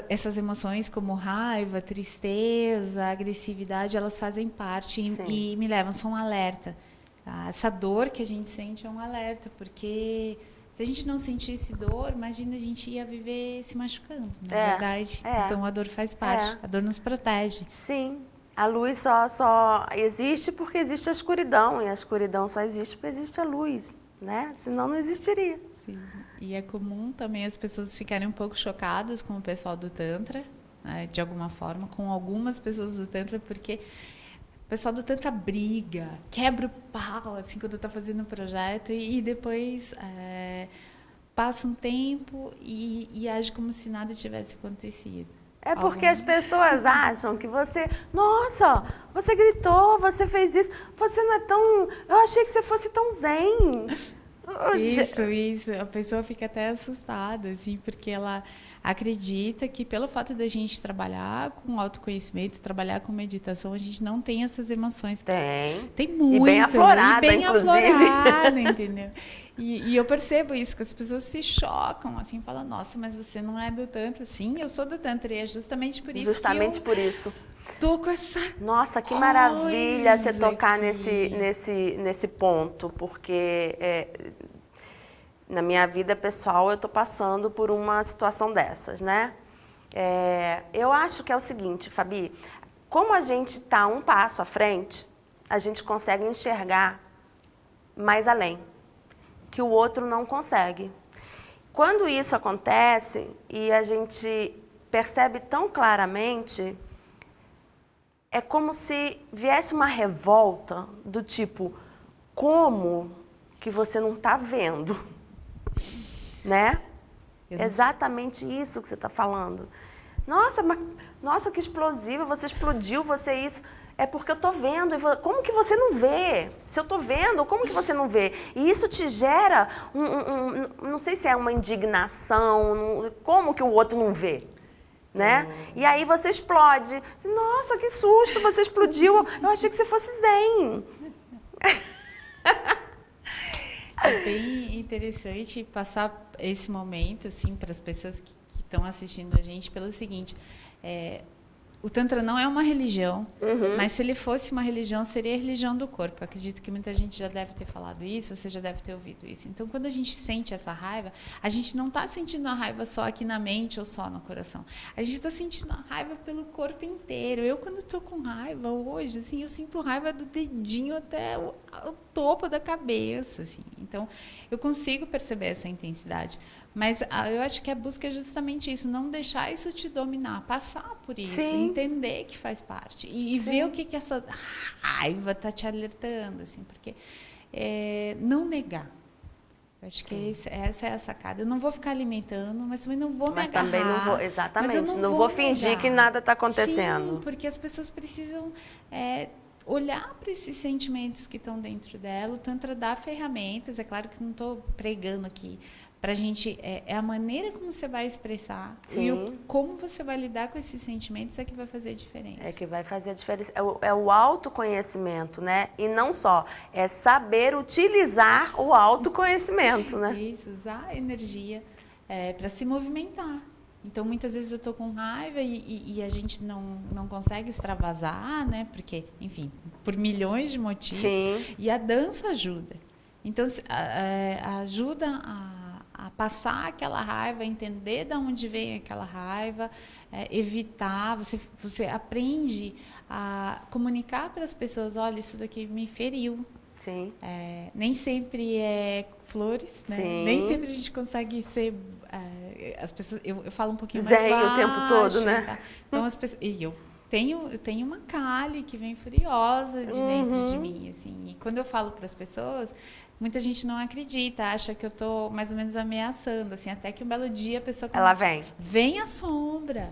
essas emoções como raiva, tristeza, agressividade, elas fazem parte e me levam, são um alerta. Tá? Essa dor que a gente sente é um alerta, porque se a gente não sentisse dor, imagina, a gente ia viver se machucando, não é verdade? Então a dor faz parte, a dor nos protege. Sim, a luz só existe porque existe a escuridão, e a escuridão só existe porque existe a luz, né? Senão não existiria. Sim. E é comum também as pessoas ficarem um pouco chocadas com o pessoal do Tantra, né, de alguma forma, com algumas pessoas do Tantra, porque o pessoal do Tantra briga, quebra o pau, assim, quando está fazendo o projeto, e depois passa um tempo e age como se nada tivesse acontecido. É porque as pessoas acham que nossa, você gritou, você fez isso, você não é tão... Eu achei que você fosse tão zen. Isso. A pessoa fica até assustada, assim, porque ela acredita que pelo fato da gente trabalhar com autoconhecimento, trabalhar com meditação, a gente não tem essas emoções. Tem muito. E bem aflorada, aflorada, entendeu? E eu percebo isso, que as pessoas se chocam, assim, falam, nossa, mas você não é do Tantra. Sim, eu sou do Tantra, e é justamente por isso por isso. Tô com essa... Nossa, que maravilha você tocar nesse ponto, porque na minha vida pessoal eu estou passando por uma situação dessas, né? Eu acho que é o seguinte, Fabi, como a gente está um passo à frente, a gente consegue enxergar mais além, que o outro não consegue. Quando isso acontece e a gente percebe tão claramente... É como se viesse uma revolta do tipo, como que você não está vendo? Né? Exatamente isso que você está falando. Nossa, que explosiva, você explodiu, você isso. É porque eu tô vendo. Como que você não vê? Se eu tô vendo, como que você não vê? E isso te gera, não sei se é uma indignação, como que o outro não vê? Né? E aí você explode. Nossa, que susto, você explodiu. Eu achei que você fosse zen. É bem interessante passar esse momento assim, para as pessoas que estão assistindo a gente pelo seguinte. O Tantra não é uma religião, mas se ele fosse uma religião, seria a religião do corpo. Eu acredito que muita gente já deve ter falado isso, você já deve ter ouvido isso. Então, quando a gente sente essa raiva, a gente não está sentindo a raiva só aqui na mente ou só no coração. A gente está sentindo a raiva pelo corpo inteiro. Eu, quando estou com raiva hoje, assim, eu sinto raiva do dedinho até o topo da cabeça. Assim. Então, eu consigo perceber essa intensidade. Mas eu acho que a busca é justamente isso, não deixar isso te dominar, passar por isso, entender que faz parte e ver o que essa raiva está te alertando, assim, porque não negar. Eu acho que essa é a sacada. Eu não vou ficar alimentando, mas também não vou me agarrar. Mas também não vou, exatamente, não vou fingir negar. Que nada está acontecendo. Sim, porque as pessoas precisam olhar para esses sentimentos que estão dentro dela. O Tantra dá ferramentas, é claro que não estou pregando aqui, para a gente, é a maneira como você vai expressar e como você vai lidar com esses sentimentos é que vai fazer a diferença. É que vai fazer a diferença. É o autoconhecimento, né? E não só, é saber utilizar o autoconhecimento, né? Isso, usar a energia para se movimentar. Então, muitas vezes eu estou com raiva e a gente não consegue extravasar, né? Porque, enfim, por milhões de motivos. Sim. E a dança ajuda. Então, ajuda a passar aquela raiva, entender de onde vem aquela raiva, evitar, você aprende a comunicar para as pessoas, olha, isso daqui me feriu. Sim. Nem sempre é flores, né? Sim. Nem sempre a gente consegue ser... as pessoas, eu falo um pouquinho mais baixo. O tempo todo, né? Tá? Então, as pessoas... E eu tenho uma Kali que vem furiosa de dentro de mim, assim. E quando eu falo para as pessoas... Muita gente não acredita, acha que eu estou mais ou menos ameaçando, assim, até que um belo dia a pessoa... Ela vem. Vem a sombra.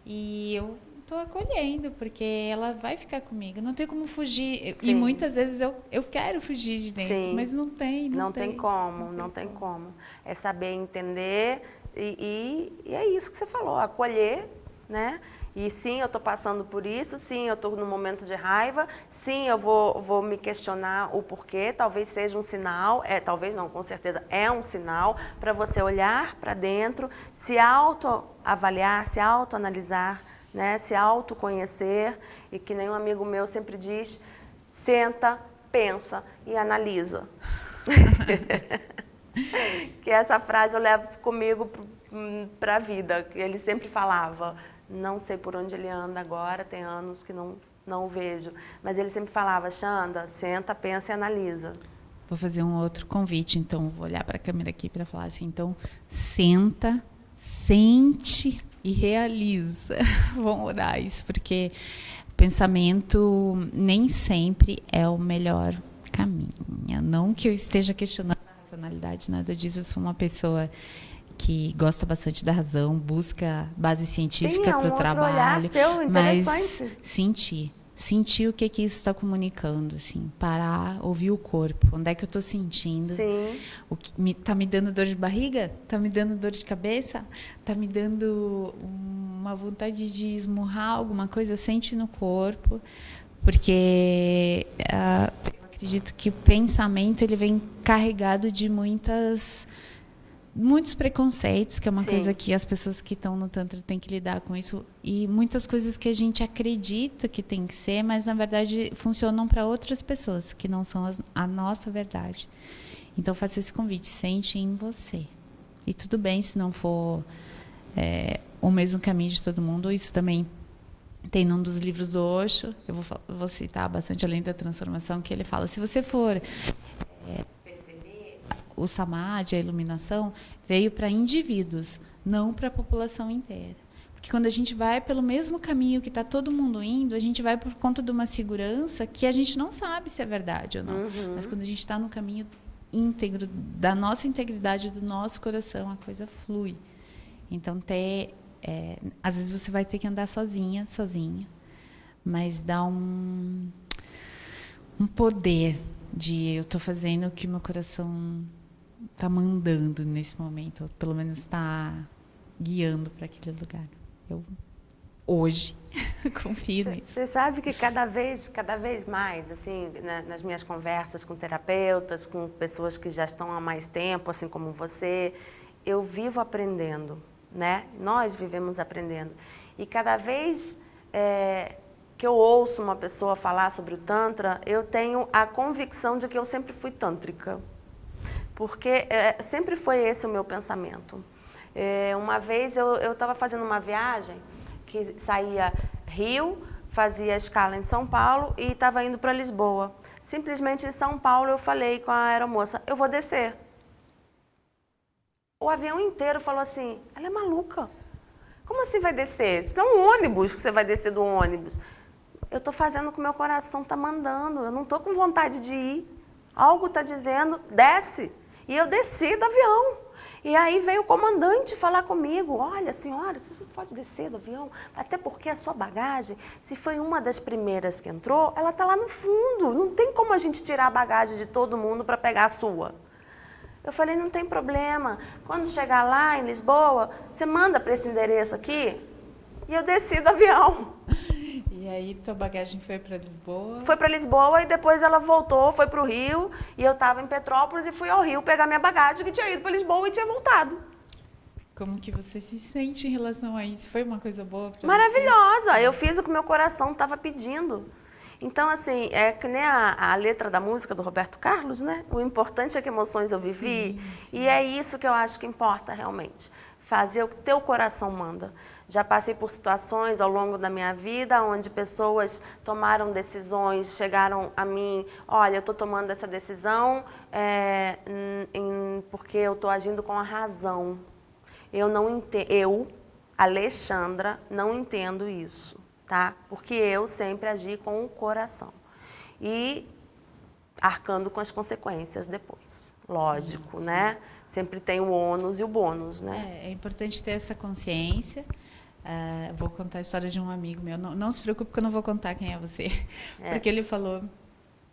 E eu estou acolhendo, porque ela vai ficar comigo. Não tem como fugir. Sim. E muitas vezes eu quero fugir de dentro, sim, mas não tem. Não tem como. É saber entender e é isso que você falou, acolher, né? E sim, eu estou passando por isso, sim, eu estou num momento de raiva, sim, eu vou me questionar o porquê, talvez seja um sinal, talvez não, com certeza é um sinal para você olhar para dentro, se autoavaliar, se autoanalisar, né, se autoconhecer, e que nem um amigo meu sempre diz, senta, pensa e analisa. Que essa frase eu levo comigo para a vida, que ele sempre falava. Não sei por onde ele anda agora, tem anos que não o vejo. Mas ele sempre falava, Xanda, senta, pensa e analisa. Vou fazer um outro convite, então, vou olhar para a câmera aqui para falar assim, então, senta, sente e realiza. Vamos orar isso, porque o pensamento nem sempre é o melhor caminho. Não que eu esteja questionando a racionalidade, nada disso, eu sou uma pessoa... que gosta bastante da razão, busca base científica para o trabalho, mas sentir o que isso está comunicando, assim, parar, ouvir o corpo, onde é que eu estou sentindo, o que está me dando dor de barriga, está me dando dor de cabeça, está me dando uma vontade de esmurrar alguma coisa, sente no corpo, porque eu acredito que o pensamento ele vem carregado de muitos preconceitos, que é uma coisa que as pessoas que estão no Tantra têm que lidar com isso, e muitas coisas que a gente acredita que tem que ser, mas na verdade funcionam para outras pessoas, que não são a nossa verdade. Então faça esse convite, sente em você. E tudo bem se não for o mesmo caminho de todo mundo, isso também tem num dos livros do Osho, eu vou citar bastante Além da Transformação, que ele fala, se você for... o samadhi, a iluminação, veio para indivíduos, não para a população inteira. Porque quando a gente vai pelo mesmo caminho que está todo mundo indo, a gente vai por conta de uma segurança que a gente não sabe se é verdade ou não. Mas quando a gente está no caminho íntegro, da nossa integridade, do nosso coração, a coisa flui. Então, às vezes você vai ter que andar sozinha, mas dá um poder de eu estou fazendo o que meu coração está mandando nesse momento, ou pelo menos está guiando para aquele lugar. Eu hoje confio nisso. Você sabe que cada vez mais, assim, nas minhas conversas com terapeutas, com pessoas que já estão há mais tempo, assim como você, eu vivo aprendendo, né? Nós vivemos aprendendo. E cada vez que eu ouço uma pessoa falar sobre o Tantra, eu tenho a convicção de que eu sempre fui tântrica. Porque sempre foi esse o meu pensamento. Uma vez eu estava fazendo uma viagem que saía Rio, fazia escala em São Paulo e estava indo para Lisboa. Simplesmente em São Paulo eu falei com a aeromoça, eu vou descer. O avião inteiro falou assim, ela é maluca. Como assim vai descer? Isso não é um ônibus que você vai descer do ônibus. Eu estou fazendo o que o meu coração está mandando, eu não estou com vontade de ir. Algo está dizendo, desce. E eu desci do avião. E aí veio o comandante falar comigo, olha, senhora, você não pode descer do avião, até porque a sua bagagem, se foi uma das primeiras que entrou, ela está lá no fundo. Não tem como a gente tirar a bagagem de todo mundo para pegar a sua. Eu falei, não tem problema. Quando chegar lá em Lisboa, você manda para esse endereço aqui. E eu desci do avião. E aí tua bagagem foi para Lisboa? Foi para Lisboa e depois ela voltou, foi para o Rio. E eu estava em Petrópolis e fui ao Rio pegar minha bagagem, que tinha ido para Lisboa e tinha voltado. Como que você se sente em relação a isso? Foi uma coisa boa para você? Maravilhosa. Eu fiz o que meu coração estava pedindo. Então, assim, é que nem a letra da música do Roberto Carlos, né? O importante é que emoções eu vivi. Sim. E é isso que eu acho que importa realmente. Fazer o que teu coração manda. Já passei por situações ao longo da minha vida onde pessoas tomaram decisões, chegaram a mim, olha, eu estou tomando essa decisão porque eu estou agindo com a razão. Eu, Alexandra, não entendo isso, tá? Porque eu sempre agi com o coração. E arcando com as consequências depois. Lógico, sim. Né? Sempre tem o ônus e o bônus, né? É importante ter essa consciência. Vou contar a história de um amigo meu. Não se preocupe que eu não vou contar quem é você. Porque ele falou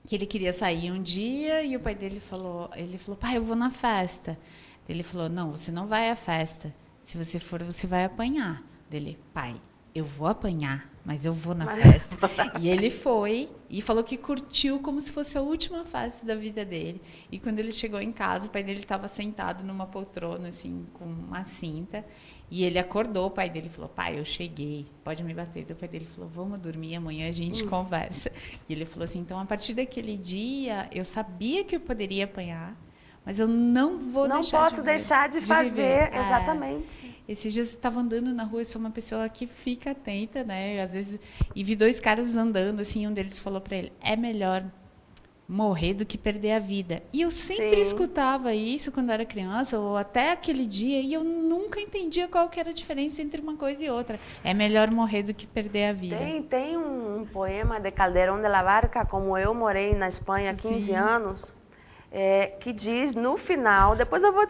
que ele queria sair um dia e o pai dele falou, pai, eu vou na festa. Ele falou, não, você não vai à festa. Se você for, você vai apanhar. Ele, pai, eu vou apanhar, mas eu vou na festa. E ele foi e falou que curtiu como se fosse a última festa da vida dele. E quando ele chegou em casa, o pai dele estava sentado numa poltrona, assim, com uma cinta. E ele acordou, o pai dele falou, pai, eu cheguei, pode me bater. O pai dele falou, vamos dormir, amanhã a gente conversa. E ele falou assim, então, a partir daquele dia, eu sabia que eu poderia apanhar, mas eu não posso deixar de fazer, viver. exatamente. Esses dias eu estava andando na rua, eu sou uma pessoa que fica atenta, né? Às vezes, e vi dois caras andando, assim, um deles falou para ele, é melhor morrer do que perder a vida. E eu sempre escutava isso quando era criança, ou até aquele dia, e eu nunca entendia qual que era a diferença entre uma coisa e outra. É melhor morrer do que perder a vida. Tem um poema de Calderón de la Barca, como eu morei na Espanha há 15 anos, que diz no final, depois eu vou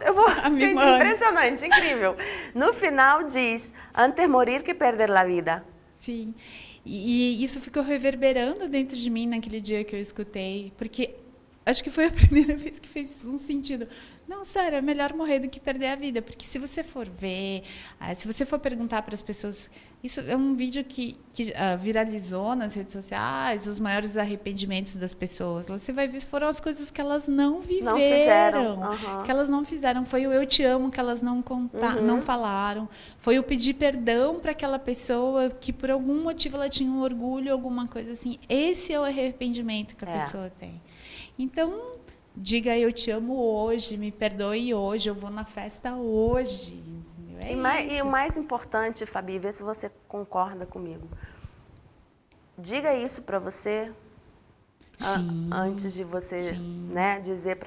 gente, impressionante, incrível. No final diz, antes morir que perder a vida. Sim. E isso ficou reverberando dentro de mim naquele dia que eu escutei, porque acho que foi a primeira vez que fez um sentido. Não, sério, é melhor morrer do que perder a vida, porque se você for ver, se você for perguntar para as pessoas, isso é um vídeo que viralizou nas redes sociais, os maiores arrependimentos das pessoas. Você vai ver, foram as coisas que elas não viveram, que elas não fizeram. Foi o eu te amo que elas não falaram. Foi o pedir perdão para aquela pessoa que por algum motivo ela tinha um orgulho, alguma coisa assim. Esse é o arrependimento que a pessoa tem. Então, diga eu te amo hoje, me perdoe hoje, eu vou na festa hoje. E o mais importante, Fabi, vê se você concorda comigo. Diga isso para você antes de você dizer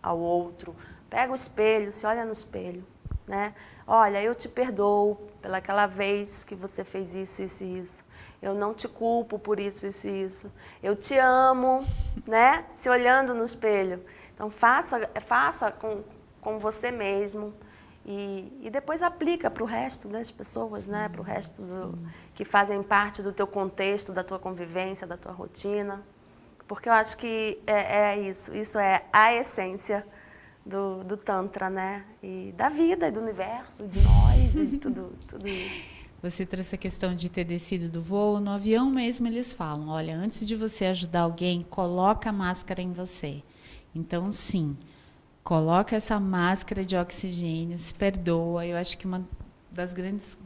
ao outro. Pega o espelho, se olha no espelho. Né? Olha, eu te perdoo pelaquela vez que você fez isso, isso e isso. Eu não te culpo por isso, isso e isso. Eu te amo, né? Se olhando no espelho. Então, faça com você mesmo E depois aplica para o resto das pessoas, né? Para o resto que fazem parte do teu contexto, da tua convivência, da tua rotina. Porque eu acho que é isso. Isso é a essência do Tantra, né? E da vida, e do universo, de nós, e tudo isso. Você trouxe a questão de ter descido do voo. No avião mesmo eles falam, olha, antes de você ajudar alguém, coloca a máscara em você. Então, sim, coloca essa máscara de oxigênio, se perdoa. Eu acho que uma das grandes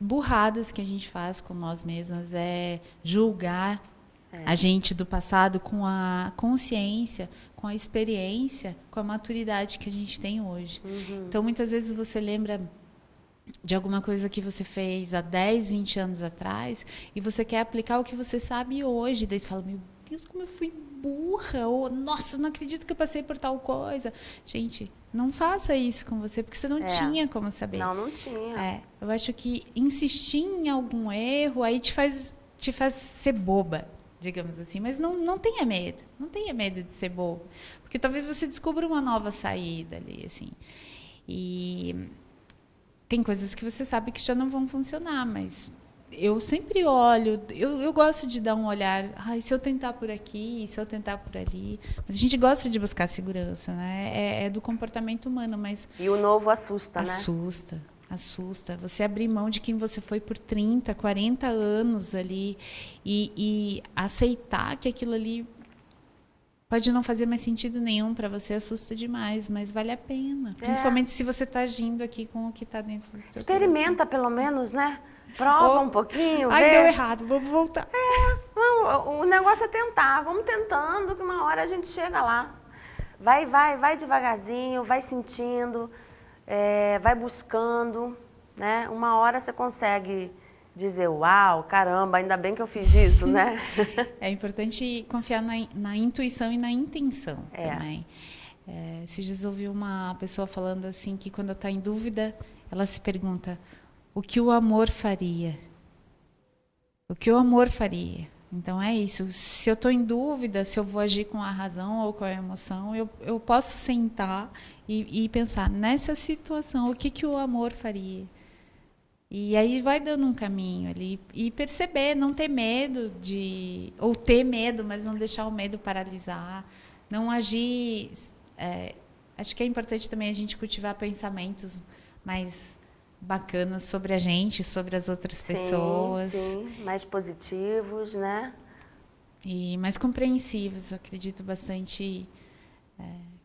burradas que a gente faz com nós mesmas é julgar a gente do passado com a consciência, com a experiência, com a maturidade que a gente tem hoje. Então, muitas vezes você lembra de alguma coisa que você fez há 10, 20 anos atrás e você quer aplicar o que você sabe hoje. Daí você fala, meu Deus, como eu fui burra, ou nossa, não acredito que eu passei por tal coisa. Gente, não faça isso com você, porque você não tinha como saber. Não tinha. Eu acho que insistir em algum erro aí te faz ser boba, digamos assim, mas não tenha medo. Não tenha medo de ser bobo, porque talvez você descubra uma nova saída ali, assim. E tem coisas que você sabe que já não vão funcionar, mas eu sempre olho, eu gosto de dar um olhar, se eu tentar por aqui, se eu tentar por ali. Mas a gente gosta de buscar segurança, né? É do comportamento humano, mas... E o novo assusta, né? Assusta. Você abrir mão de quem você foi por 30, 40 anos ali e aceitar que aquilo ali pode não fazer mais sentido nenhum para você, assusta demais, mas vale a pena. Principalmente se você está agindo aqui com o que está dentro do seu Experimenta, pelo menos, né? Prova um pouquinho, Ai, vê. deu errado, vamos voltar. O negócio é tentar. Vamos tentando, que uma hora a gente chega lá. Vai devagarzinho, vai sentindo, vai buscando, né? Uma hora você consegue dizer, uau, caramba, ainda bem que eu fiz isso, né? É importante confiar na intuição e na intenção também. Esses dias eu ouvi uma pessoa falando assim, que quando está em dúvida, ela se pergunta, o que o amor faria? O que o amor faria? Então é isso, se eu estou em dúvida, se eu vou agir com a razão ou com a emoção, eu posso sentar e pensar, nessa situação, o que o amor faria? E aí vai dando um caminho ali. E perceber, não ter medo de... Ou ter medo, mas não deixar o medo paralisar. Não agir... acho que é importante também a gente cultivar pensamentos mais bacanas sobre a gente, sobre as outras pessoas. Sim, mais positivos, né? E mais compreensivos. Eu acredito bastante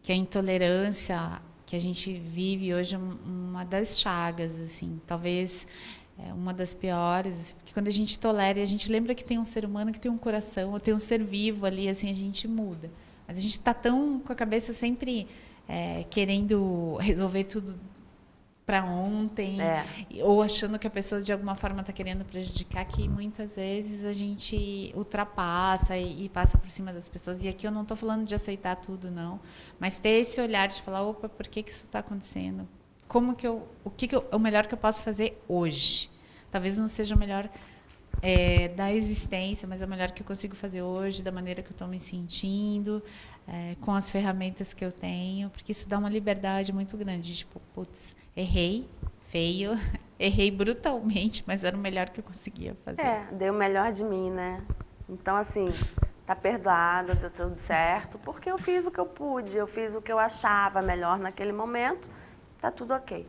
que a intolerância que a gente vive hoje é uma das chagas, assim, talvez uma das piores, assim, porque quando a gente tolera e a gente lembra que tem um ser humano que tem um coração, ou tem um ser vivo ali, assim, a gente muda. Mas a gente está tão com a cabeça sempre querendo resolver tudo para ontem, ou achando que a pessoa de alguma forma está querendo prejudicar, que muitas vezes a gente ultrapassa e passa por cima das pessoas. E aqui eu não estou falando de aceitar tudo, não, mas ter esse olhar de falar, opa, por que isso está acontecendo? O melhor que eu posso fazer hoje? Talvez não seja o melhor da existência, mas é o melhor que eu consigo fazer hoje, da maneira que eu estou me sentindo, com as ferramentas que eu tenho, porque isso dá uma liberdade muito grande, tipo, putz, errei feio, errei brutalmente, mas era o melhor que eu conseguia fazer. Dei o melhor de mim, né? Então, assim, tá perdoada, tá tudo certo, porque eu fiz o que eu pude, eu fiz o que eu achava melhor naquele momento, tá tudo ok.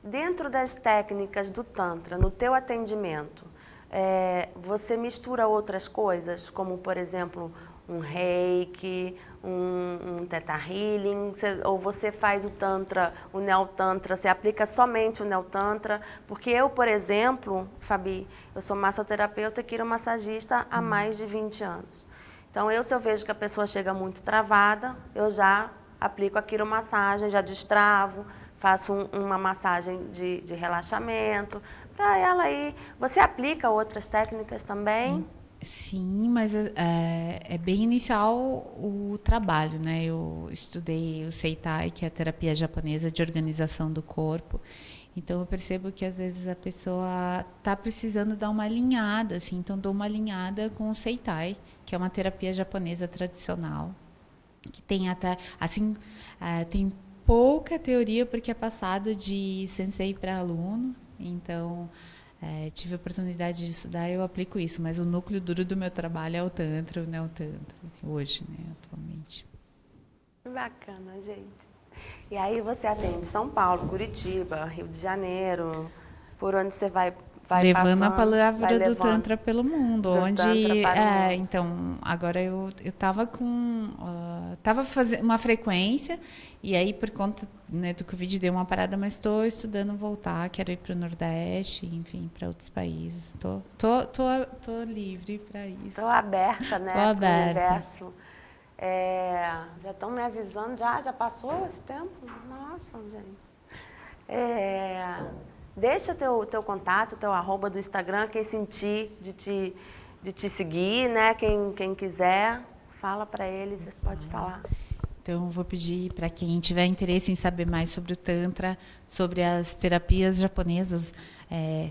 Dentro das técnicas do Tantra, no teu atendimento, você mistura outras coisas, como, por exemplo, um reiki, um Theta Healing, ou você faz o Tantra, o Neo Tantra, você aplica somente o Neo Tantra? Porque eu, por exemplo, Fabi, eu sou massoterapeuta e quiromassagista há mais de 20 anos. Então, se eu vejo que a pessoa chega muito travada, eu já aplico a quiromassagem, já destravo, faço uma massagem de relaxamento, para ela ir. Você aplica outras técnicas também? Sim, mas é bem inicial o trabalho, né? Eu estudei o Seitai, que é a terapia japonesa de organização do corpo. Então, eu percebo que, às vezes, a pessoa está precisando dar uma alinhada, assim. Então, dou uma alinhada com o Seitai, que é uma terapia japonesa tradicional, que tem até, assim, tem pouca teoria, porque é passado de sensei para aluno. Então, tive a oportunidade de estudar e eu aplico isso. Mas o núcleo duro do meu trabalho é o Tantra, o Neotantra, assim, hoje, né, atualmente. Bacana, gente. E aí você atende São Paulo, Curitiba, Rio de Janeiro, por onde você vai levando passando, a palavra vai do Tantra pelo mundo, onde então agora eu estava estava fazendo uma frequência e aí por conta, né, do Covid deu uma parada, mas estou estudando voltar, quero ir para o Nordeste, enfim, para outros países, tô livre para isso. Estou aberta, né? Tô aberta. Universo. Já estão me avisando, já passou esse tempo? Nossa, gente. Deixa teu contato, teu @ do Instagram, quem sentir de te seguir, né? Quem quiser, fala para eles, pode falar. Então, vou pedir para quem tiver interesse em saber mais sobre o Tantra, sobre as terapias japonesas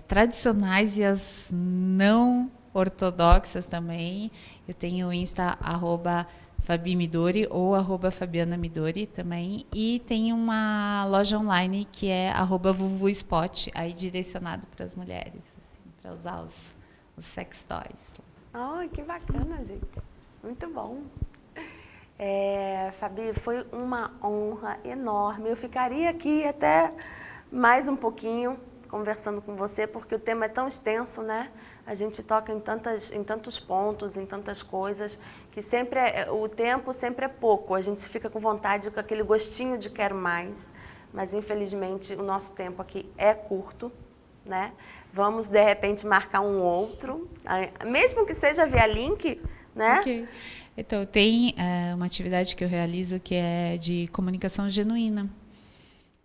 tradicionais e as não ortodoxas também. Eu tenho o Insta @Fabi Midori ou @Fabiana Midori também. E tem uma loja online que é @VuvuSpot, aí direcionado para as mulheres, assim, para usar os sex toys. Ai, que bacana, gente. Muito bom. Fabi, foi uma honra enorme. Eu ficaria aqui até mais um pouquinho conversando com você, porque o tema é tão extenso, né? A gente toca em tantos pontos, em tantas coisas, que o tempo sempre é pouco. A gente fica com vontade, com aquele gostinho de quero mais, mas infelizmente o nosso tempo aqui é curto, né? Vamos, de repente, marcar um outro, mesmo que seja via link, né? Ok. Então, tem uma atividade que eu realizo que é de comunicação genuína,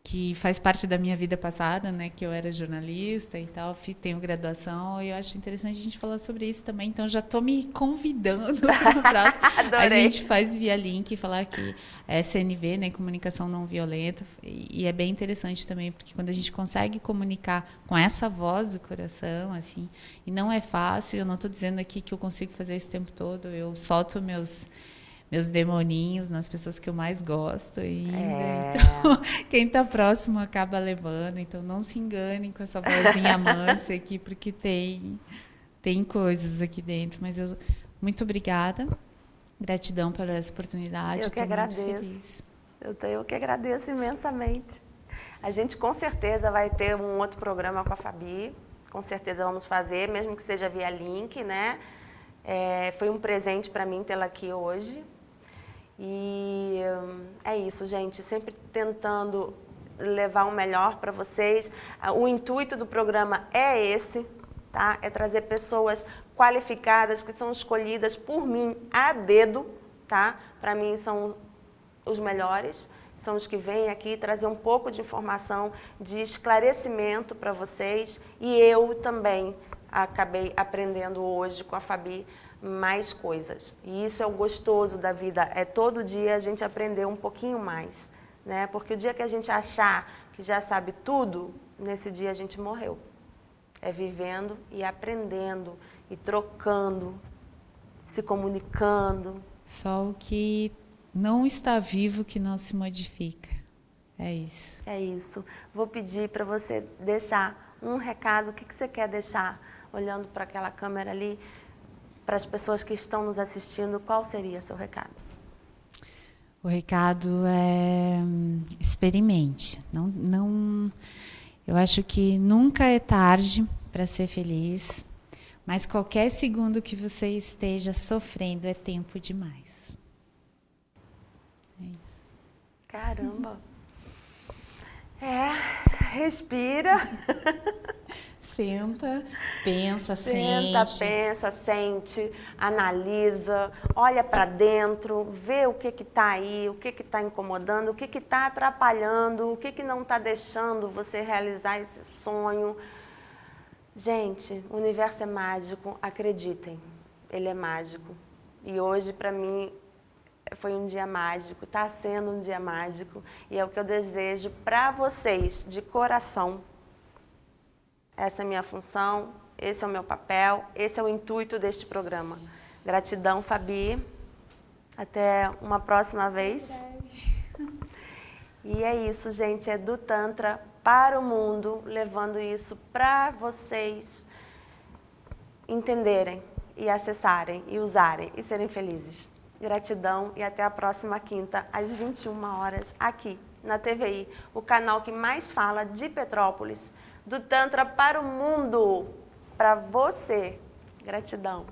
que faz parte da minha vida passada, né, que eu era jornalista e tal, tenho graduação, e eu acho interessante a gente falar sobre isso também, então já estou me convidando para o próximo. A gente faz via link, falar que é CNV, né, comunicação não violenta, e é bem interessante também, porque quando a gente consegue comunicar com essa voz do coração, assim, e não é fácil, eu não estou dizendo aqui que eu consigo fazer isso o tempo todo, eu solto meus demoninhos nas pessoas que eu mais gosto ainda. Então, quem está próximo acaba levando. Então, não se enganem com essa vozinha mansa aqui, porque tem coisas aqui dentro. Mas muito obrigada. Gratidão pela essa oportunidade. Eu que agradeço. Muito feliz. Eu que agradeço imensamente. A gente com certeza vai ter um outro programa com a Fabi. Com certeza vamos fazer, mesmo que seja via link, né? Foi um presente para mim tê-la aqui hoje. E é isso, gente. Sempre tentando levar o melhor para vocês. O intuito do programa é esse, tá? É trazer pessoas qualificadas que são escolhidas por mim a dedo, tá? Para mim são os melhores, são os que vêm aqui trazer um pouco de informação, de esclarecimento para vocês. E eu também acabei aprendendo hoje com a Fabi mais coisas. E isso é o gostoso da vida, é todo dia a gente aprender um pouquinho mais, né? Porque o dia que a gente achar que já sabe tudo, nesse dia a gente morreu. É vivendo e aprendendo e trocando, se comunicando. Só o que não está vivo que não se modifica. É isso. É isso. Vou pedir para você deixar um recado. O que você quer deixar olhando para aquela câmera ali? Para as pessoas que estão nos assistindo, qual seria seu recado? O recado é experimente. Eu acho que nunca é tarde para ser feliz, mas qualquer segundo que você esteja sofrendo é tempo demais. É isso. Caramba! Respira. Senta, pensa, sente, analisa, olha para dentro, vê o que está aí, o que está incomodando, o que está atrapalhando, o que não está deixando você realizar esse sonho. Gente, o universo é mágico, acreditem, ele é mágico. E hoje, para mim, foi um dia mágico, está sendo um dia mágico. E é o que eu desejo para vocês, de coração. Essa é a minha função, esse é o meu papel, esse é o intuito deste programa. Gratidão, Fabi. Até uma próxima vez. E é isso, gente, é do Tantra para o mundo, levando isso para vocês entenderem e acessarem e usarem e serem felizes. Gratidão e até a próxima quinta, às 21 horas, aqui na TVI, o canal que mais fala de Petrópolis, do Tantra para o mundo, para você. Gratidão.